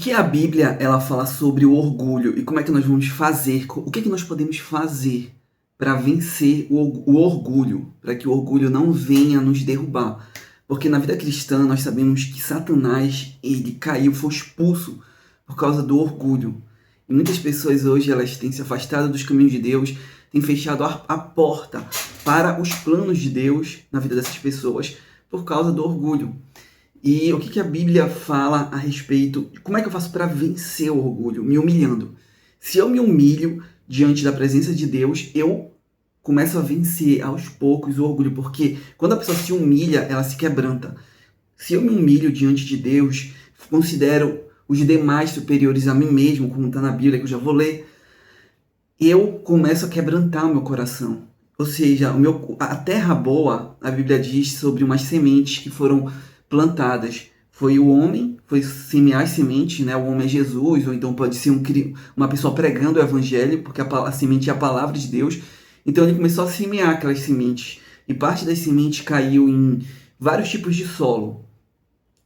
que a Bíblia ela fala sobre o orgulho e como é que nós vamos fazer, o que é que nós podemos fazer para vencer o orgulho, para que o orgulho não venha nos derrubar? Porque na vida cristã nós sabemos que Satanás ele caiu, foi expulso por causa do orgulho. E muitas pessoas hoje elas têm se afastado dos caminhos de Deus, têm fechado a porta para os planos de Deus na vida dessas pessoas por causa do orgulho. E o que a Bíblia fala a respeito de como é que eu faço para vencer o orgulho? Me humilhando. Se eu me humilho diante da presença de Deus, eu começo a vencer aos poucos o orgulho, porque quando a pessoa se humilha, ela se quebranta. Se eu me humilho diante de Deus, considero os demais superiores a mim mesmo, como está na Bíblia, que eu já vou ler, eu começo a quebrantar o meu coração. Ou seja, a terra boa, a Bíblia diz sobre umas sementes que foram plantadas. Foi o homem, foi semear as sementes, né? O homem é Jesus, ou então pode ser uma pessoa pregando o evangelho, porque a semente é a palavra de Deus. Então ele começou a semear aquelas sementes. E parte das sementes caiu em vários tipos de solo.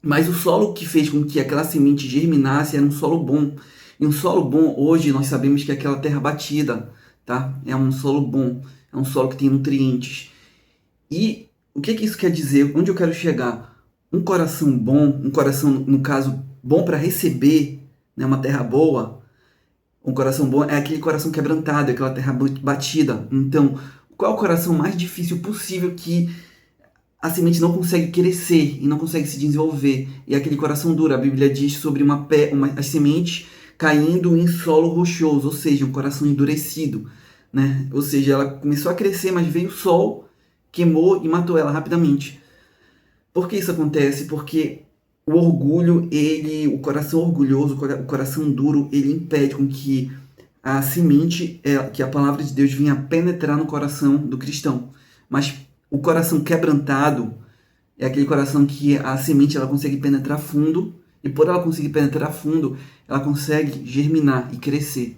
Mas o solo que fez com que aquela semente germinasse era um solo bom. E um solo bom, hoje, nós sabemos que é aquela terra batida, tá? É um solo bom, é um solo que tem nutrientes. E o que isso quer dizer? Onde eu quero chegar? Um coração bom, um coração, no caso, bom para receber, né, uma terra boa, um coração bom é aquele coração quebrantado, aquela terra batida. Então, qual é o coração mais difícil possível que a semente não consegue crescer e não consegue se desenvolver? E é aquele coração duro. A Bíblia diz sobre as sementes caindo em solo rochoso, ou seja, um coração endurecido, né? Ou seja, ela começou a crescer, mas veio o sol, queimou e matou ela rapidamente. Por que isso acontece? Porque o orgulho, o coração orgulhoso, o coração duro, ele impede com que a semente, que a palavra de Deus venha penetrar no coração do cristão. Mas o coração quebrantado é aquele coração que a semente ela consegue penetrar fundo, e por ela conseguir penetrar fundo, ela consegue germinar e crescer.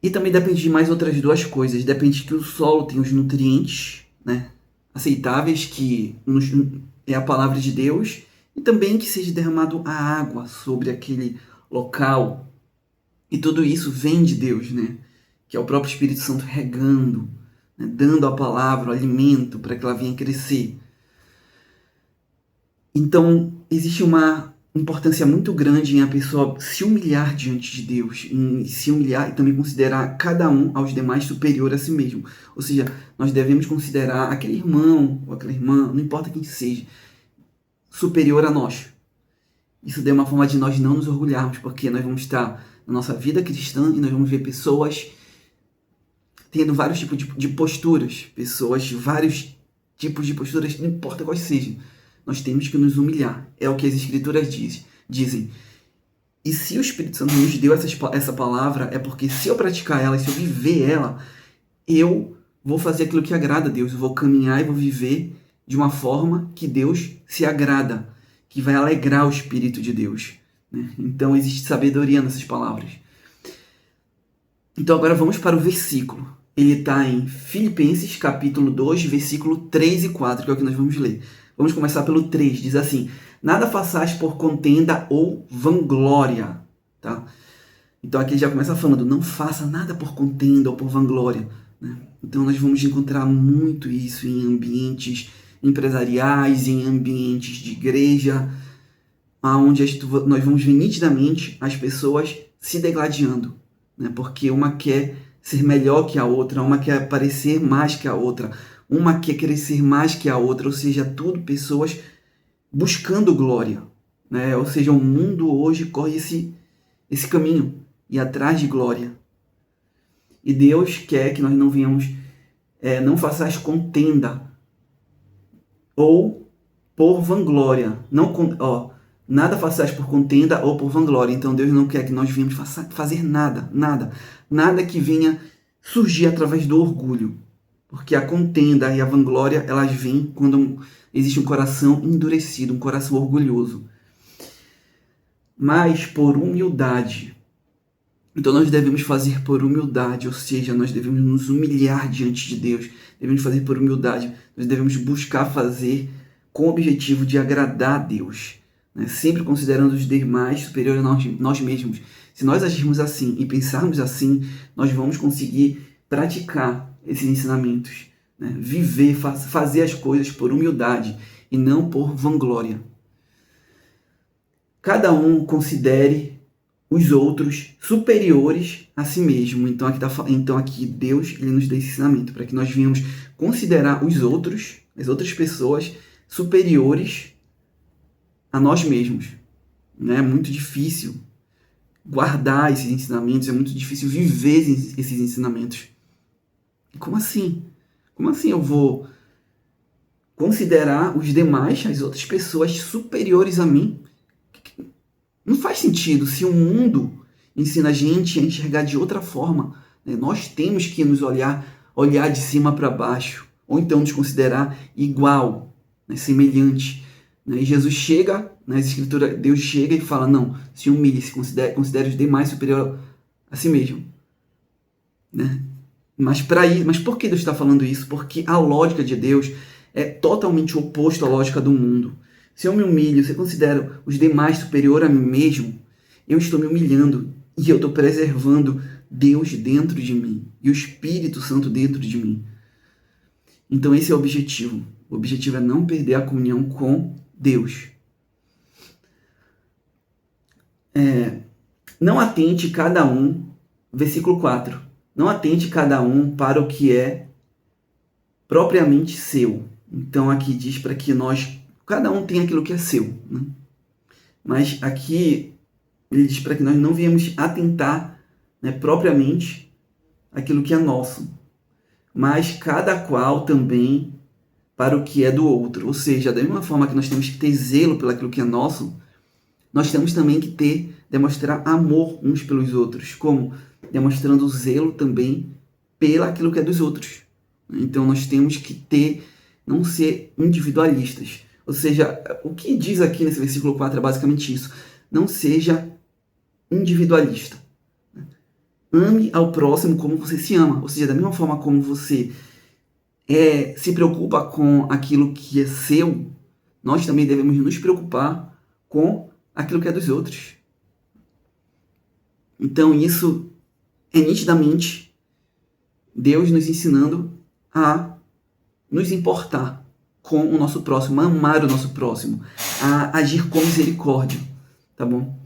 E também depende de mais outras duas coisas. Depende que o solo tenha os nutrientes, né, aceitáveis, que é a palavra de Deus, e também que seja derramado a água sobre aquele local. E tudo isso vem de Deus, né? Que é o próprio Espírito Santo regando, né, dando a palavra, o alimento para que ela venha crescer. Então, existe uma importância muito grande em a pessoa se humilhar diante de Deus, em se humilhar e também considerar cada um aos demais superior a si mesmo. Ou seja, nós devemos considerar aquele irmão ou aquela irmã, não importa quem seja, superior a nós. Isso é uma forma de nós não nos orgulharmos, porque nós vamos estar na nossa vida cristã e nós vamos ver pessoas tendo vários tipos de posturas, pessoas, vários tipos de posturas, não importa quais sejam. Nós temos que nos humilhar. É o que as Escrituras dizem. E se o Espírito Santo nos deu essa palavra, é porque se eu praticar ela, se eu viver ela, eu vou fazer aquilo que agrada a Deus. Eu vou caminhar e vou viver de uma forma que Deus se agrada, que vai alegrar o Espírito de Deus, né? Então existe sabedoria nessas palavras. Então agora vamos para o versículo. Ele está em Filipenses capítulo 2, versículo 3 e 4, que é o que nós vamos ler. Vamos começar pelo 3, diz assim: nada façais por contenda ou vanglória, tá? Então aqui ele já começa falando, não faça nada por contenda ou por vanglória, né? Então nós vamos encontrar muito isso em ambientes empresariais, em ambientes de igreja, onde nós vamos ver nitidamente as pessoas se degladiando, né? Porque uma quer ser melhor que a outra, uma quer parecer mais que a outra, uma quer crescer mais que a outra, ou seja, tudo pessoas buscando glória, né? Ou seja, o mundo hoje corre esse caminho, e atrás de glória. E Deus quer que nós não venhamos, não façais contenda ou por vanglória. Nada façais por contenda ou por vanglória. Então Deus não quer que nós venhamos fazer nada que venha surgir através do orgulho. Porque a contenda e a vanglória, elas vêm quando existe um coração endurecido, um coração orgulhoso. Mas por humildade. Então nós devemos fazer por humildade, ou seja, nós devemos nos humilhar diante de Deus. Devemos fazer por humildade. Nós devemos buscar fazer com o objetivo de agradar a Deus. né? Sempre considerando os demais superiores a nós mesmos. Se nós agirmos assim e pensarmos assim, nós vamos conseguir praticar esses ensinamentos, né? Viver, fazer as coisas por humildade e não por vanglória. Cada um considere os outros superiores a si mesmo. Então aqui Deus ele nos dá esse ensinamento para que nós venhamos considerar os outros, as outras pessoas, superiores a nós mesmos. É muito difícil guardar esses ensinamentos, é muito difícil viver esses ensinamentos. Como assim? Como assim eu vou considerar os demais, as outras pessoas, superiores a mim? Não faz sentido. Se o mundo ensina a gente a enxergar de outra forma, né? Nós temos que nos olhar de cima para baixo, ou então nos considerar igual, né? Semelhante. Né? E Jesus chega, nas Escrituras, Deus chega e fala, não, se humilhe, considere os demais superior a si mesmo. Né? Mas por que Deus está falando isso? Porque a lógica de Deus é totalmente oposta à lógica do mundo. Se eu me humilho, se eu considero os demais superior a mim mesmo, eu estou me humilhando e eu estou preservando Deus dentro de mim e o Espírito Santo dentro de mim. Então esse é o objetivo. O objetivo é não perder a comunhão com Deus. Não atente cada um, versículo 4, não atente cada um para o que é propriamente seu. Então aqui diz para que cada um tem aquilo que é seu, né? Mas aqui ele diz para que nós não viemos atentar, né, propriamente aquilo que é nosso, mas cada qual também para o que é do outro. Ou seja, da mesma forma que nós temos que ter zelo pelo aquilo que é nosso, nós temos também que demonstrar amor uns pelos outros, como demonstrando zelo também pelo aquilo que é dos outros. Então nós temos que não ser individualistas. Ou seja, o que diz aqui nesse versículo 4 é basicamente isso. Não seja individualista. Ame ao próximo como você se ama. Ou seja, da mesma forma como você se preocupa com aquilo que é seu, nós também devemos nos preocupar com aquilo que é dos outros. Então isso é nitidamente Deus nos ensinando a nos importar com o nosso próximo, a amar o nosso próximo, a agir com misericórdia, tá bom?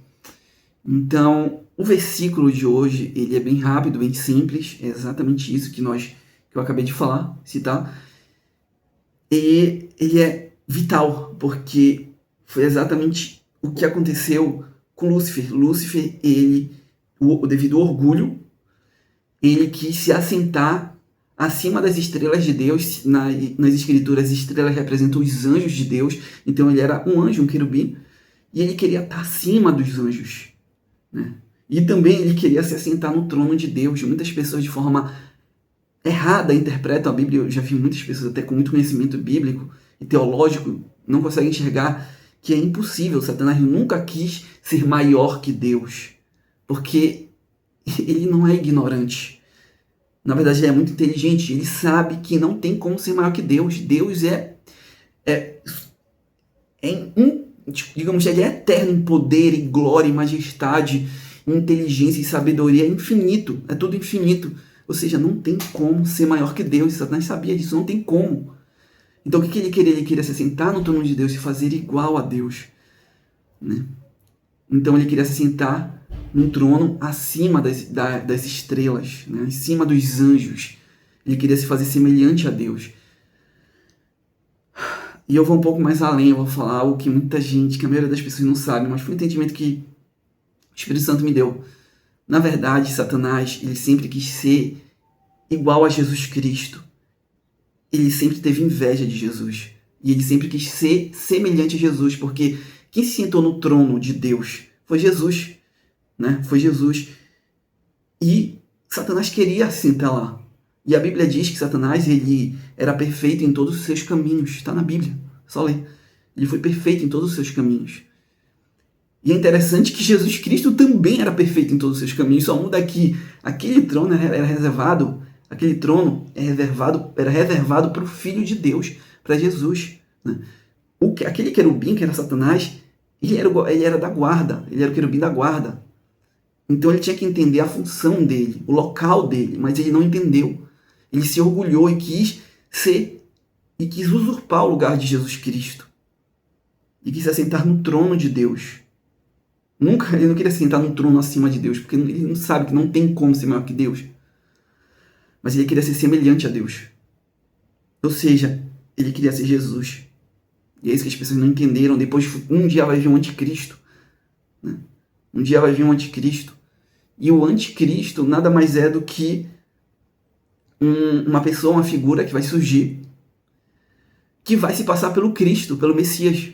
Então, o versículo de hoje, ele é bem rápido, bem simples, é exatamente isso que eu acabei de citar, e ele é vital, porque foi exatamente o que aconteceu com Lúcifer. Lúcifer, devido ao orgulho, ele quis se assentar acima das estrelas de Deus. Nas escrituras, as estrelas representam os anjos de Deus. Então ele era um anjo, um querubim, e ele queria estar acima dos anjos, né? E também ele queria se assentar no trono de Deus. Muitas pessoas de forma errada interpretam a Bíblia. Eu já vi muitas pessoas até com muito conhecimento bíblico e teológico não conseguem enxergar que é impossível. Satanás nunca quis ser maior que Deus, porque ele não é ignorante. Na verdade, ele é muito inteligente. Ele sabe que não tem como ser maior que Deus. Deus digamos, ele é eterno em poder, em glória, em majestade, em inteligência e sabedoria. É infinito. É tudo infinito. Ou seja, não tem como ser maior que Deus. Satanás sabia disso. Não tem como. Então, o que ele queria? Ele queria se sentar no trono de Deus e fazer igual a Deus, né? Então, ele queria se sentar num trono acima das estrelas, né? Acima dos anjos. Ele queria se fazer semelhante a Deus. E eu vou um pouco mais além, eu vou falar algo que muita gente, que a maioria das pessoas não sabe, mas foi um entendimento que o Espírito Santo me deu. Na verdade, Satanás, ele sempre quis ser igual a Jesus Cristo. Ele sempre teve inveja de Jesus. E ele sempre quis ser semelhante a Jesus, porque quem se sentou no trono de Deus foi Jesus, né? Foi Jesus. E Satanás queria se sentar lá. E a Bíblia diz que Satanás, ele era perfeito em todos os seus caminhos. Está na Bíblia, só ler. Ele foi perfeito em todos os seus caminhos. E é interessante que Jesus Cristo também era perfeito em todos os seus caminhos. Só muda que aquele trono era reservado para o Filho de Deus, para Jesus, né? Aquele querubim, que era Satanás, Ele era da guarda, ele era o querubim da guarda. Então ele tinha que entender a função dele, o local dele, mas ele não entendeu. Ele se orgulhou e quis usurpar o lugar de Jesus Cristo. E quis se assentar no trono de Deus. Ele não queria se sentar no trono acima de Deus, porque ele não sabe que não tem como ser maior que Deus. Mas ele queria ser semelhante a Deus. Ou seja, ele queria ser Jesus. E é isso que as pessoas não entenderam. Depois, um dia vai vir um anticristo. Né? Um dia vai vir um anticristo. E o anticristo nada mais é do que uma pessoa, uma figura que vai surgir, que vai se passar pelo Cristo, pelo Messias.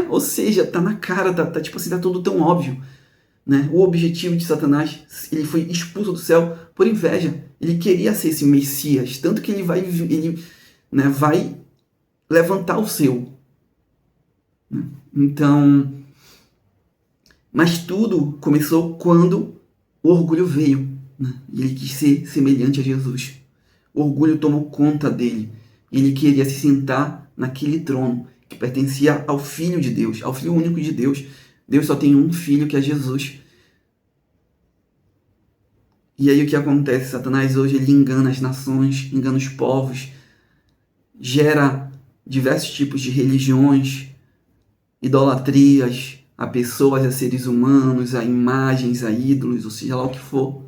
Ou seja, tá na cara, tipo assim, tá tudo tão óbvio. Né? O objetivo de Satanás, ele foi expulso do céu por inveja. Ele queria ser esse Messias, tanto que ele vai levantar o seu. Né? Então, mas tudo começou quando o orgulho veio. Né? Ele quis ser semelhante a Jesus. O orgulho tomou conta dele. Ele queria se sentar naquele trono que pertencia ao Filho de Deus, ao Filho único de Deus. Deus só tem um Filho, que é Jesus. E aí o que acontece? Satanás hoje ele engana as nações, engana os povos, gera diversos tipos de religiões, idolatrias a pessoas, a seres humanos, a imagens, a ídolos, ou seja lá o que for.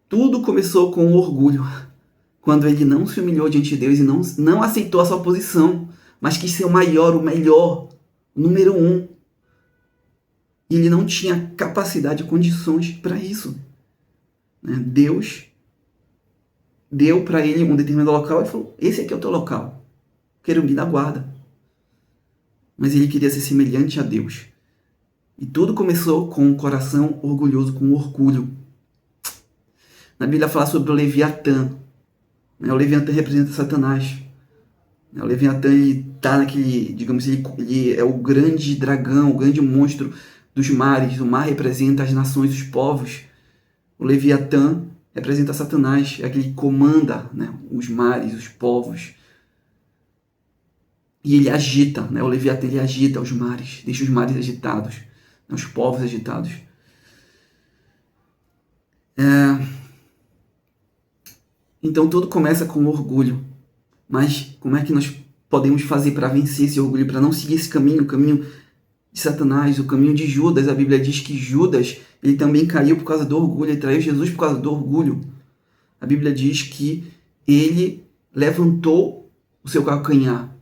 Tudo começou com o orgulho, quando ele não se humilhou diante de Deus e não aceitou a sua posição, mas quis ser o maior, o melhor, o número um. E ele não tinha capacidade e condições para isso. Deus deu para ele um determinado local e falou: esse aqui é o teu local, querubim da guarda. Mas ele queria ser semelhante a Deus. E tudo começou com um coração orgulhoso, com orgulho. Na Bíblia fala sobre o Leviatã. O Leviatã representa Satanás. O Leviatã está naquele, digamos, ele é o grande dragão, o grande monstro dos mares. O mar representa as nações, os povos. O Leviatã representa Satanás, é aquele que comanda, né, os mares, os povos. E ele agita, né, o Leviatã ele agita os mares, deixa os mares agitados, né, os povos agitados. Então tudo começa com orgulho. Mas como é que nós podemos fazer para vencer esse orgulho, para não seguir esse caminho, o caminho de Satanás, o caminho de Judas? A Bíblia diz que Judas, ele também caiu por causa do orgulho, ele traiu Jesus por causa do orgulho. A Bíblia diz que ele levantou o seu calcanhar,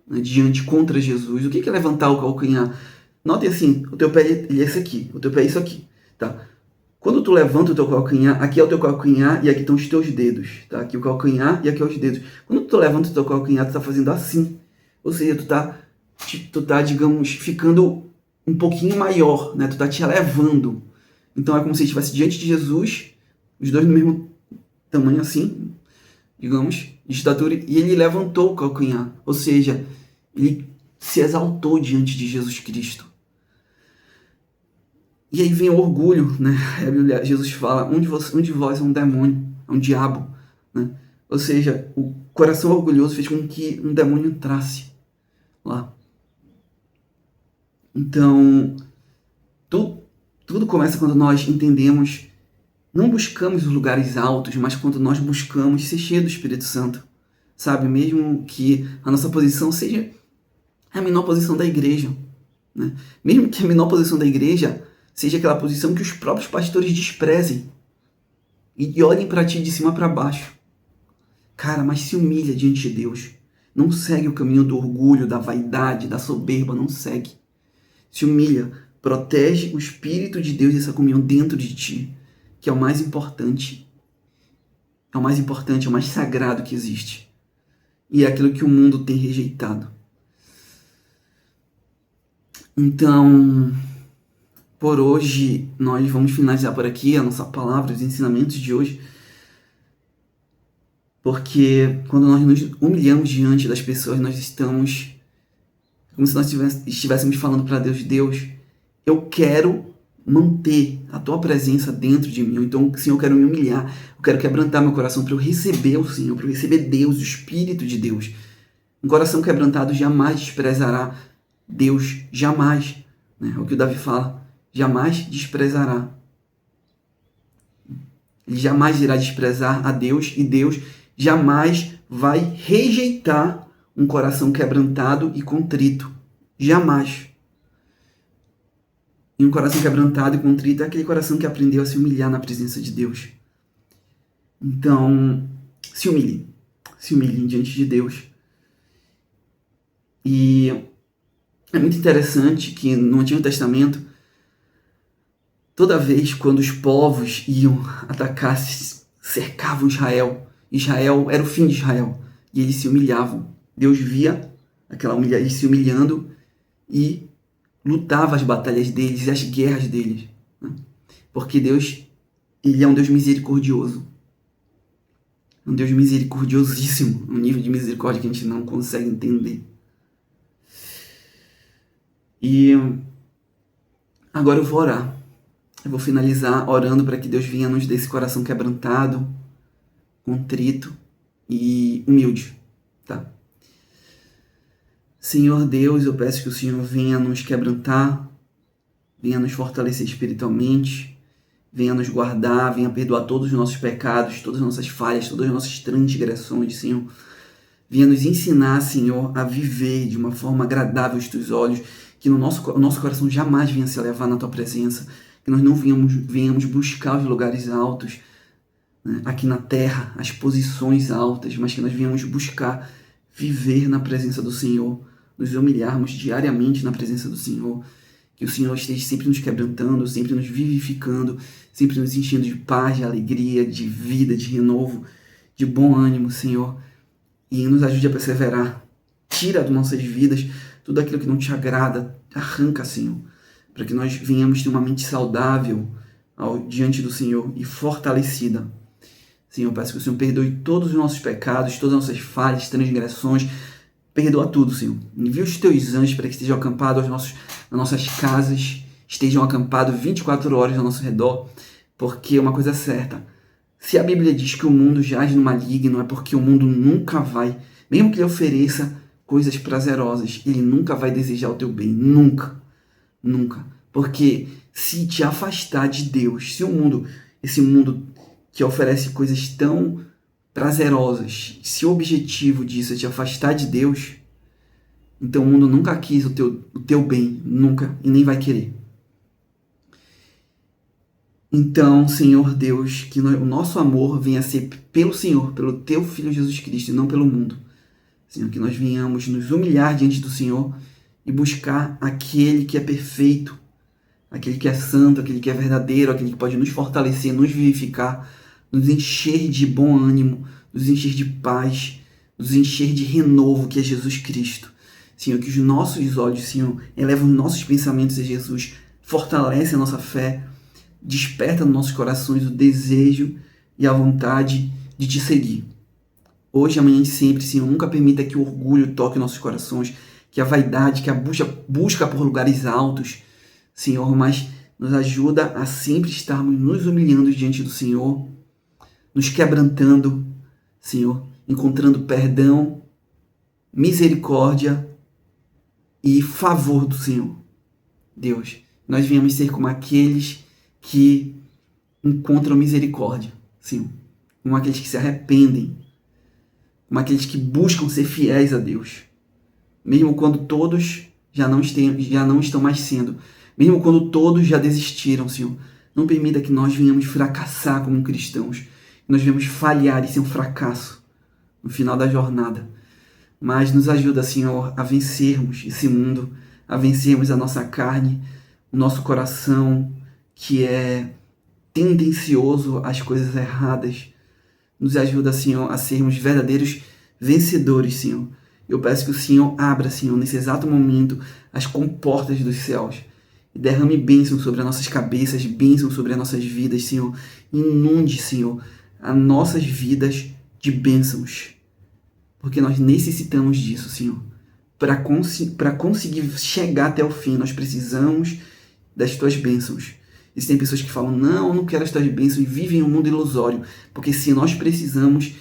né, diante contra Jesus. O que é levantar o calcanhar? Notem assim, o teu pé ele é esse aqui, o teu pé é isso aqui, tá? Quando tu levanta o teu calcanhar, aqui é o teu calcanhar e aqui estão os teus dedos, tá? Aqui o calcanhar e aqui os dedos. Quando tu levanta o teu calcanhar, tu tá fazendo assim. Ou seja, tu tá, digamos, ficando um pouquinho maior, né? Tu tá te elevando. Então é como se estivesse diante de Jesus, os dois no mesmo tamanho assim, digamos, de estatura, e ele levantou o calcanhar. Ou seja, ele se exaltou diante de Jesus Cristo. E aí vem o orgulho, né? Jesus fala, um de vós é um demônio, é um diabo, né? Ou seja, o coração orgulhoso fez com que um demônio entrasse lá. Então, tudo começa quando nós entendemos, não buscamos os lugares altos, mas quando nós buscamos ser cheio do Espírito Santo, sabe? Mesmo que a nossa posição seja a menor posição da igreja, né? Mesmo que a menor posição da igreja seja aquela posição que os próprios pastores desprezem e olhem para ti de cima para baixo. Cara, mas se humilha diante de Deus. Não segue o caminho do orgulho, da vaidade, da soberba, não segue. Se humilha, protege o Espírito de Deus e essa comunhão dentro de ti, que é o mais importante. É o mais importante, é o mais sagrado que existe. E é aquilo que o mundo tem rejeitado. Então, por hoje, nós vamos finalizar por aqui a nossa palavra, os ensinamentos de hoje. Porque quando nós nos humilhamos diante das pessoas, nós estamos como se nós estivéssemos falando para Deus: Deus, eu quero manter a tua presença dentro de mim. Então, Senhor, eu quero me humilhar, eu quero quebrantar meu coração para eu receber o Senhor, para eu receber Deus, o Espírito de Deus. Um coração quebrantado jamais desprezará Deus jamais, né, é o que o Davi fala, jamais desprezará. Ele jamais irá desprezar a Deus e Deus jamais vai rejeitar um coração quebrantado e contrito. Jamais. E um coração quebrantado e contrito é aquele coração que aprendeu a se humilhar na presença de Deus. Então, se humilhem diante de Deus. E é muito interessante que no Antigo Testamento, toda vez quando os povos iam atacar, cercavam Israel, Israel era o fim de Israel, e eles se humilhavam. Deus via eles se humilhando e lutava as batalhas deles e as guerras deles. Né? Porque Deus, ele é um Deus misericordioso. Um Deus misericordiosíssimo, um nível de misericórdia que a gente não consegue entender. E agora eu vou orar. Eu vou finalizar orando para que Deus venha nos dê esse coração quebrantado, contrito e humilde, tá? Senhor Deus, eu peço que o Senhor venha nos quebrantar, venha nos fortalecer espiritualmente, venha nos guardar, venha perdoar todos os nossos pecados, todas as nossas falhas, todas as nossas transgressões, Senhor. Venha nos ensinar, Senhor, a viver de uma forma agradável aos teus olhos, que o nosso coração jamais venha se elevar na tua presença, que nós não venhamos buscar os lugares altos, né, aqui na terra, as posições altas, mas que nós venhamos buscar viver na presença do Senhor, nos humilharmos diariamente na presença do Senhor, que o Senhor esteja sempre nos quebrantando, sempre nos vivificando, sempre nos enchendo de paz, de alegria, de vida, de renovo, de bom ânimo, Senhor, e nos ajude a perseverar. Tira das nossas vidas tudo aquilo que não te agrada, arranca, Senhor, para que nós venhamos ter uma mente saudável diante do Senhor e fortalecida. Senhor, peço que o Senhor perdoe todos os nossos pecados, todas as nossas falhas, transgressões, perdoa tudo, Senhor. Envia os teus anjos para que estejam acampados nas nossas casas, estejam acampados 24 horas ao nosso redor, porque uma coisa é certa, se a Bíblia diz que o mundo jaz no maligno, é porque o mundo nunca vai, mesmo que ele ofereça coisas prazerosas, ele nunca vai desejar o teu bem, nunca, nunca. Porque se te afastar de Deus, se esse mundo que oferece coisas tão prazerosas, se o objetivo disso é te afastar de Deus, então o mundo nunca quis o teu bem, nunca, e nem vai querer. Então, Senhor Deus, que o nosso amor venha a ser pelo Senhor, pelo teu Filho Jesus Cristo, e não pelo mundo. Senhor, que nós venhamos nos humilhar diante do Senhor e buscar aquele que é perfeito, aquele que é santo, aquele que é verdadeiro, aquele que pode nos fortalecer, nos vivificar, nos encher de bom ânimo, nos encher de paz, nos encher de renovo, que é Jesus Cristo. Senhor, que os nossos olhos, Senhor, elevam os nossos pensamentos a Jesus, fortalece a nossa fé, desperta nos nossos corações o desejo e a vontade de te seguir. Hoje, amanhã e sempre, Senhor, nunca permita que o orgulho toque nossos corações, que a vaidade, que a busca por lugares altos, Senhor, mas nos ajuda a sempre estarmos nos humilhando diante do Senhor, nos quebrantando, Senhor, encontrando perdão, misericórdia e favor do Senhor. Deus, nós viemos ser como aqueles que encontram misericórdia, Senhor, como aqueles que se arrependem, como aqueles que buscam ser fiéis a Deus, mesmo quando todos já não estão mais sendo, mesmo quando todos já desistiram, Senhor. Não permita que nós venhamos fracassar como cristãos, que nós venhamos falhar e ser um fracasso no final da jornada. Mas nos ajuda, Senhor, a vencermos esse mundo, a vencermos a nossa carne, o nosso coração, que é tendencioso às coisas erradas. Nos ajuda, Senhor, a sermos verdadeiros vencedores, Senhor. Eu peço que o Senhor abra, Senhor, nesse exato momento, as comportas dos céus e derrame bênção sobre as nossas cabeças, bênção sobre as nossas vidas, Senhor. Inunde, Senhor, as nossas vidas de bênçãos, porque nós necessitamos disso, Senhor. Para conseguir chegar até o fim, nós precisamos das tuas bênçãos. Existem pessoas que falam, não, eu não quero as tuas bênçãos, e vivem um mundo ilusório, porque se nós precisamos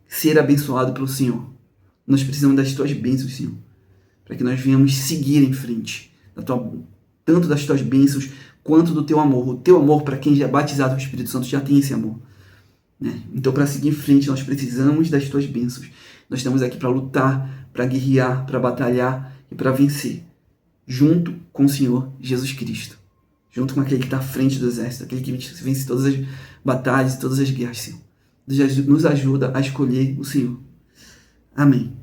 ser abençoados pelo Senhor, nós precisamos das tuas bênçãos, Senhor, para que nós venhamos seguir em frente, tanto das tuas bênçãos quanto do teu amor. O teu amor, para quem já é batizado com o Espírito Santo, já tem esse amor, né? Então, para seguir em frente, nós precisamos das tuas bênçãos. Nós estamos aqui para lutar, para guerrear, para batalhar e para vencer, junto com o Senhor Jesus Cristo, junto com aquele que está à frente do exército, aquele que vence todas as batalhas e todas as guerras, Senhor. Nos ajuda a escolher o Senhor. Amém.